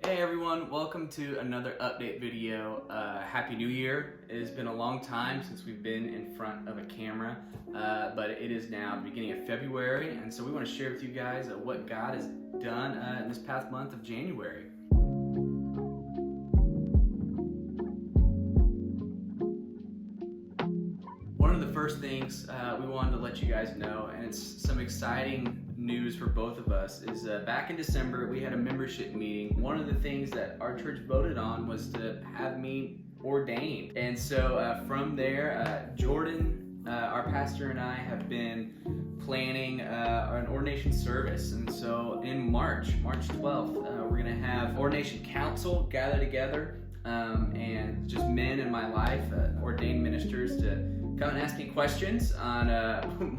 Hey everyone, welcome to another update video. Happy New Year. It has been a long time since we've been in front of a camera, but it is now the beginning of February, and so we want to share with you guys what God has done in this past month of January. One of the first things we wanted to let you guys know, and it's some exciting news for both of us, is back in December we had a membership meeting. One of the things that our church voted on was to have me ordained, and so from there Jordan, our pastor, and I have been planning an ordination service. And so in March 12th, we're gonna have ordination council gather together, and just men in my life, ordained ministers, to come and ask me questions on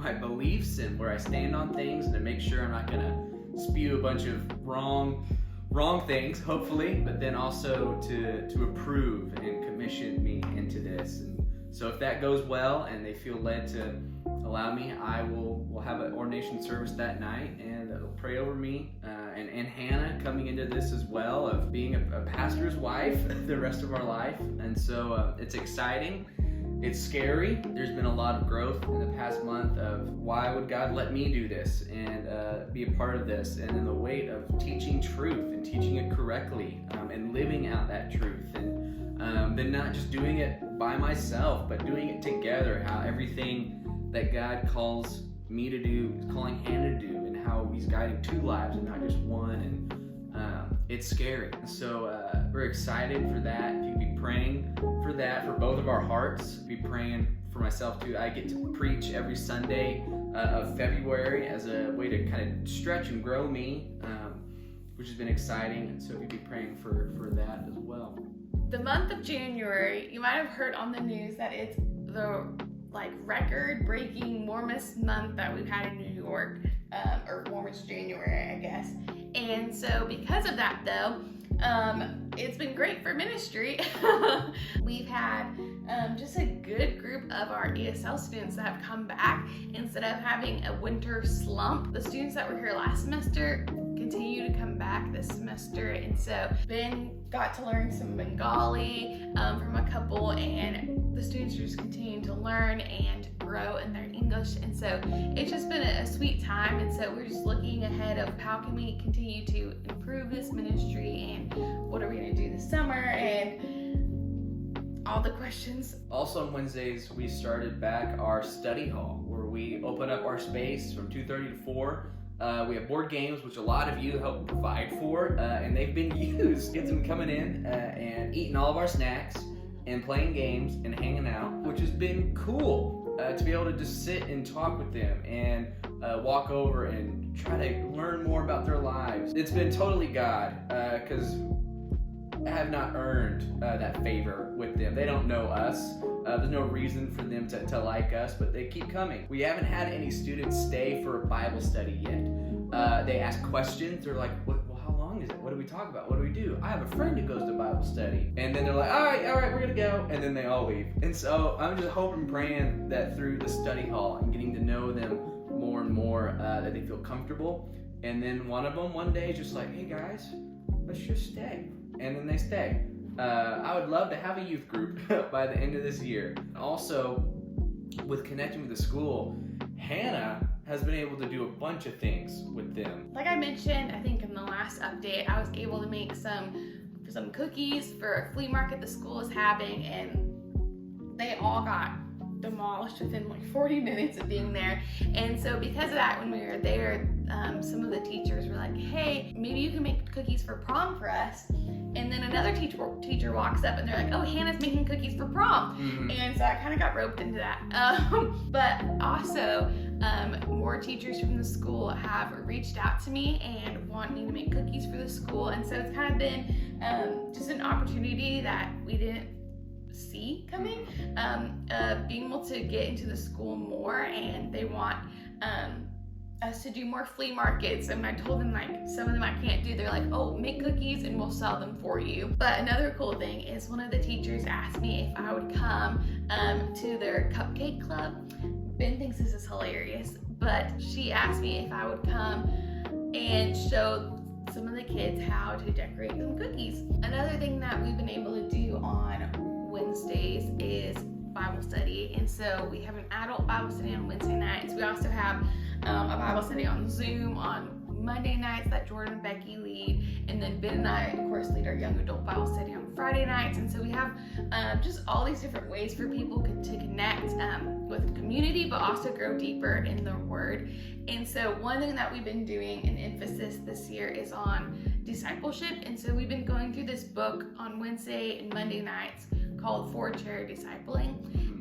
my beliefs and where I stand on things, and to make sure I'm not gonna spew a bunch of wrong things, hopefully, but then also to approve and commission me into this. And so if that goes well and they feel led to allow me, we'll have an ordination service that night, and they'll pray over me and Hannah coming into this as well, of being a pastor's wife the rest of our life. And so it's exciting. It's scary. There's been a lot of growth in the past month of why would God let me do this and be a part of this, and then the weight of teaching truth and teaching it correctly, and living out that truth, and then not just doing it by myself but doing it together, how everything that God calls me to do is calling Hannah to do, and how he's guiding two lives and not just one. And it's scary. So we're excited for that. If you could be praying for that, for both of our hearts. Be praying for myself too. I get to preach every Sunday of February as a way to kind of stretch and grow me, which has been exciting. And so if you'd be praying for that as well. The month of January, you might have heard on the news that it's the record-breaking warmest month that we've had in New York, or warmest January, I guess. And so because of that, though, it's been great for ministry. We've had just a good group of our ESL students that have come back instead of having a winter slump. The students that were here last semester continue to come back this semester, and so Ben got to learn some Bengali from a couple, and the students are just continuing to learn and grow in their English. And so it's just been a sweet time, and so we're just looking ahead of how can we continue to improve this ministry, and what are we going to do this summer, and all the questions. Also on Wednesdays we started back our study hall, where we open up our space from 2:30 to 4. We have board games, which a lot of you help provide for, and they've been used. Kids have been coming in and eating all of our snacks and playing games and hanging out, which has been cool to be able to just sit and talk with them and walk over and try to learn more about their lives. It's been totally God, because I have not earned that favor with them. They don't know us. There's no reason for them to like us, but they keep coming. We haven't had any students stay for a Bible study yet. They ask questions. They're like, well, how long is it? What do we talk about? What do we do? I have a friend who goes to Bible study. And then they're like, all right, we're gonna go. And then they all leave. And so I'm just hoping, praying that through the study hall and getting to know them more and more, that they feel comfortable. And then one of them one day is just like, hey guys, let's just stay. And then they stay. I would love to have a youth group by the end of this year. Also, with connecting with the school, Hannah has been able to do a bunch of things with them. Like I mentioned, I think in the last update, I was able to make some cookies for a flea market the school is having, and they all got demolished within like 40 minutes of being there. And so because of that, when we were there, some of the teachers were like, hey, maybe you can make cookies for prom for us. And then another teacher walks up and they're like, oh, Hannah's making cookies for prom. Mm-hmm. And so I kind of got roped into that. But also, more teachers from the school have reached out to me and want me to make cookies for the school. And so it's kind of been just an opportunity that we didn't see coming, being able to get into the school more, and they want us to do more flea markets. And I told them, like, some of them I can't do. They're like, oh, make cookies and we'll sell them for you. But another cool thing is one of the teachers asked me if I would come to their cupcake club. Ben thinks this is hilarious, but she asked me if I would come and show some of the kids how to decorate some cookies. Another thing that we've been able to do on Wednesdays is Bible study, and so we have an adult Bible study on Wednesday nights. We also have a Bible study on Zoom on Monday nights that Jordan and Becky lead, and then Ben and I, of course, lead our young adult Bible study on Friday nights. And so we have just all these different ways for people to connect with community, but also grow deeper in the Word. And so one thing that we've been doing an emphasis this year is on discipleship. And so we've been going through this book on Wednesday and Monday nights called For Chair Discipling.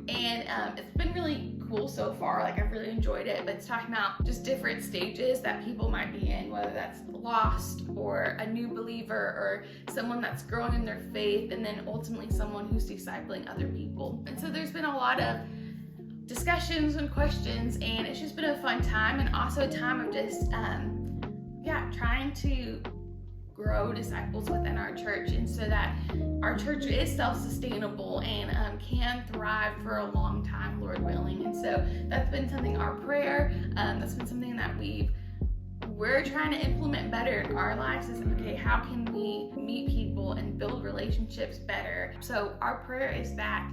And it's been really cool so far. Like, I've really enjoyed it, but it's talking about just different stages that people might be in, whether that's lost or a new believer or someone that's growing in their faith, and then ultimately someone who's discipling other people. And so there's been a lot of discussions and questions, and it's just been a fun time, and also a time of just trying to grow disciples within our church, and so that our church is self-sustainable and can thrive for a long time, Lord willing. And so that's been something, our prayer, that's been something that we're trying to implement better in our lives is, okay, how can we meet people and build relationships better? So our prayer is that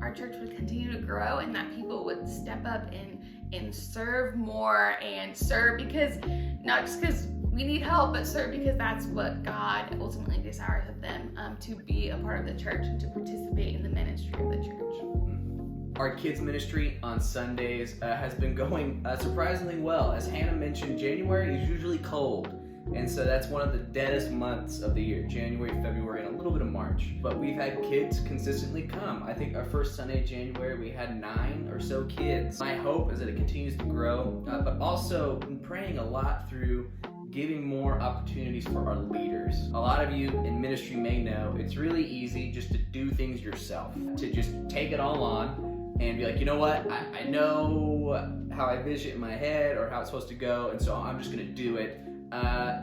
our church would continue to grow and that people would step up and serve more, and serve because, not just because we need help, but serve because that's what God ultimately desires of them, to be a part of the church and to participate in the ministry of the church. Our kids ministry on Sundays has been going surprisingly well. As Hannah mentioned, January is usually cold, and so that's one of the deadest months of the year, January, February, and a little bit of March. But we've had kids consistently come. I think our first Sunday in January, we had 9 or so kids. My hope is that it continues to grow, but also been praying a lot through giving more opportunities for our leaders. A lot of you in ministry may know it's really easy just to do things yourself, to just take it all on and be like, you know what, I know how I vision it in my head or how it's supposed to go, and so I'm just gonna do it.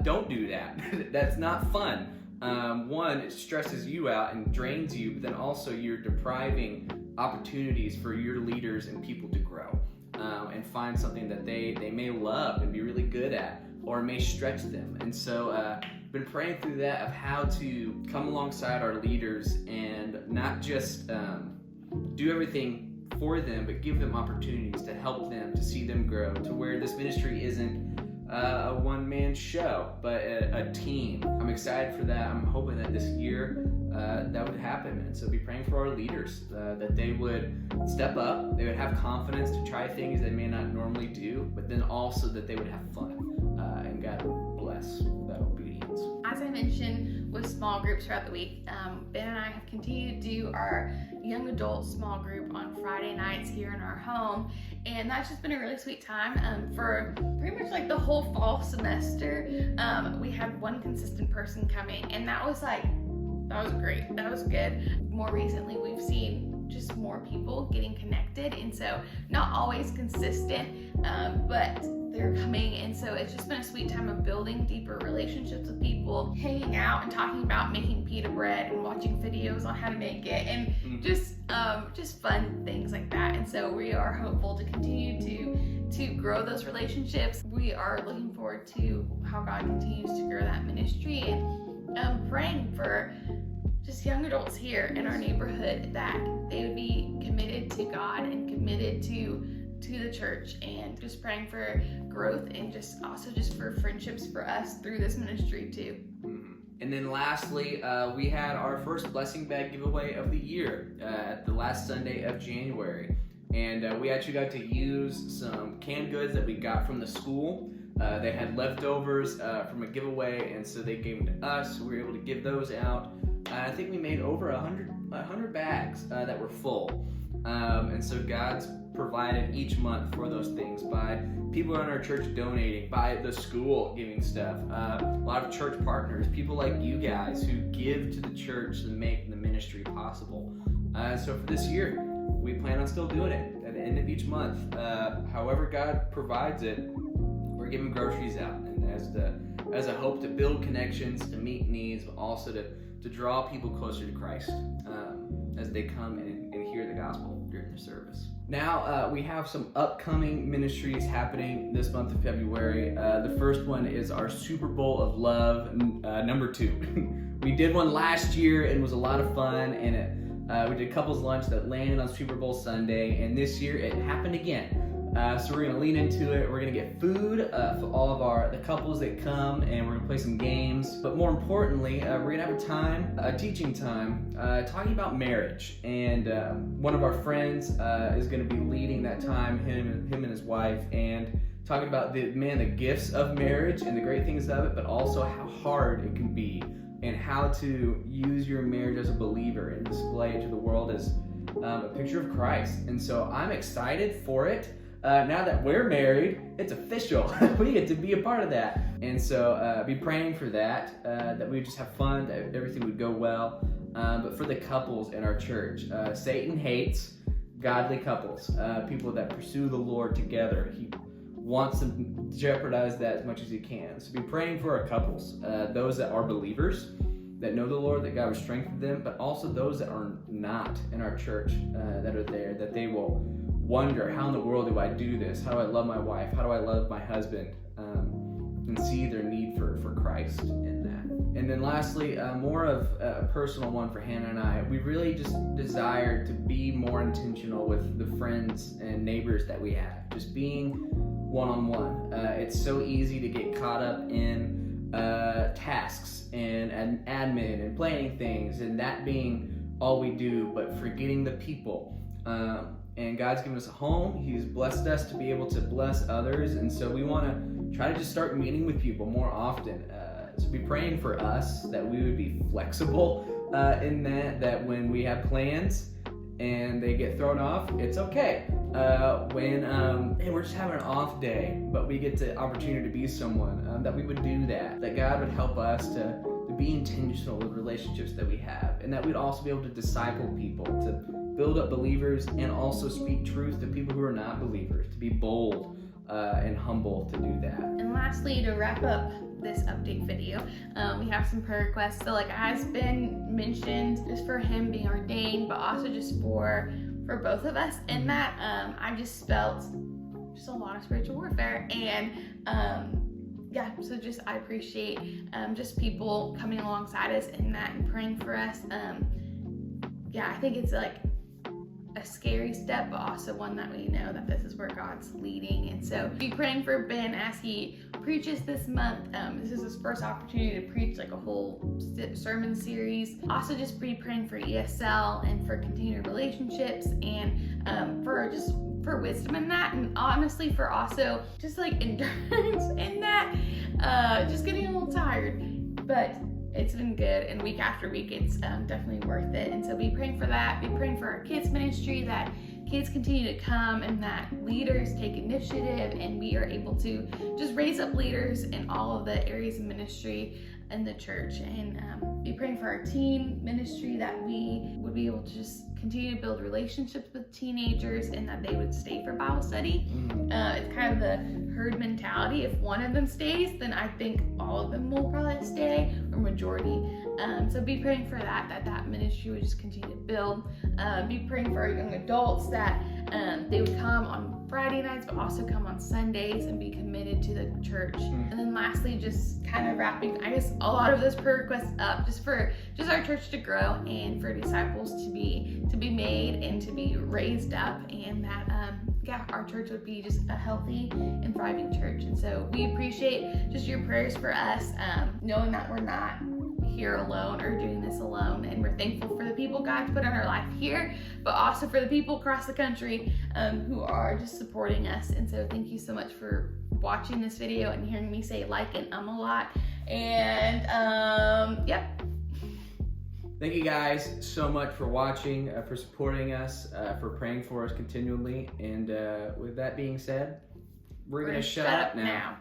Don't do that. That's not fun. One, it stresses you out and drains you, but then also you're depriving opportunities for your leaders and people to grow and find something that they may love and be really good at, or may stretch them. And so been praying through that of how to come alongside our leaders and not just do everything for them, but give them opportunities to help them, to see them grow, to where this ministry isn't a one-man show, but a team. I'm excited for that. I'm hoping that this year that would happen. And so be praying for our leaders, that they would step up, they would have confidence to try things they may not normally do, but then also that they would have fun, and God would bless that obedience. As I mentioned with small groups throughout the week, Ben and I have continued to do our young adult small group on Friday nights here in our home, and that's just been a really sweet time. For pretty much like the whole fall semester, we had one consistent person coming, and that was great. That was good. More recently, we've seen just more people getting connected, and so not always consistent, but they're coming, and so it's just been a sweet time of building deeper relationships with people, hanging out and talking about making pita bread and watching videos on how to make it, and just fun things like that. And so we are hopeful to continue to grow those relationships. We are looking forward to how God continues to grow that ministry, and praying for just young adults here in our neighborhood that they would be committed to God and committed to the church, and just praying for growth and just for friendships for us through this ministry too. And then lastly, we had our first blessing bag giveaway of the year at the last Sunday of January. And we actually got to use some canned goods that we got from the school. They had leftovers from a giveaway, and so they gave them to us. So we were able to give those out. I think we made over 100 bags that were full. And so God's provided each month for those things by people in our church donating, by the school giving stuff, a lot of church partners, people like you guys who give to the church to make the ministry possible. So for this year, we plan on still doing it at the end of each month. However God provides it, we're giving groceries out, and as a hope to build connections, to meet needs, but also to draw people closer to Christ as they come and hear the gospel during the service. Now we have some upcoming ministries happening this month of February. The first one is our Super Bowl of Love number 2. We did one last year and it was a lot of fun, and we did couples lunch that landed on Super Bowl Sunday, and this year it happened again. So we're gonna lean into it. We're gonna get food for all of the couples that come, and we're gonna play some games. But more importantly, we're gonna have a teaching time, talking about marriage. And one of our friends is gonna be leading that time, him and his wife, and talking about the gifts of marriage and the great things of it, but also how hard it can be, and how to use your marriage as a believer and display it to the world as a picture of Christ. And so I'm excited for it. Now that we're married, it's official. We get to be a part of that. And so be praying for that, that we just have fun, that everything would go well. But for the couples in our church, Satan hates godly couples, people that pursue the Lord together. He wants to jeopardize that as much as he can. So be praying for our couples, those that are believers, that know the Lord, that God will strengthen them, but also those that are not in our church, that are there, that they will wonder, how in the world do I do this? How do I love my wife? How do I love my husband? And see their need for Christ in that. And then lastly, more of a personal one for Hannah and I. We really just desire to be more intentional with the friends and neighbors that we have. Just being one-on-one. It's so easy to get caught up in tasks and admin and planning things, and that being all we do, but forgetting the people. And God's given us a home. He's blessed us to be able to bless others. And so we want to try to just start meeting with people more often. So be praying for us that we would be flexible in that when we have plans and they get thrown off, it's okay. When we're just having an off day, but we get the opportunity to be someone, that we would do that. That God would help us to be intentional with relationships that we have. And that we'd also be able to disciple people, to build up believers, and also speak truth to people who are not believers, to be bold and humble to do that. And lastly, to wrap up this update video, we have some prayer requests. So like has been mentioned, just for him being ordained, but also just for both of us. And that I just felt just a lot of spiritual warfare, and yeah, so just I appreciate just people coming alongside us in that and praying for us. Yeah, I think it's like a scary step, but also one that we know that this is where God's leading. And so be praying for Ben as he preaches this month. This is his first opportunity to preach like a whole sermon series. Also just be praying for ESL and for continued relationships, and for wisdom in that, and honestly for also just like endurance in that. Just getting a little tired, but it's been good, and week after week it's definitely worth it. And so be praying for that. Be praying for our kids ministry, that kids continue to come and that leaders take initiative, and we are able to just raise up leaders in all of the areas of ministry in the church. And be praying for our teen ministry, that we would be able to just continue to build relationships with teenagers, and that they would stay for Bible study. It's kind of the herd mentality. If one of them stays, then I think all of them will probably stay, or majority. So be praying for that ministry would just continue to build. Be praying for our young adults, that they would come on Friday nights, but also come on Sundays and be committed to the church. And then lastly, just kind of wrapping, I guess, a lot of those prayer requests up, just for our church to grow, and for disciples to be made and to be raised up, and that our church would be just a healthy and thriving church. And so we appreciate just your prayers for us, knowing that we're not here alone or doing this alone, and we're thankful for the people God's put in our life here, but also for the people across the country who are just supporting us. And so thank you so much for watching this video and hearing me say like and a lot. And yep. Thank you guys so much for watching, for supporting us, for praying for us continually. And with that being said, we're going to shut up now.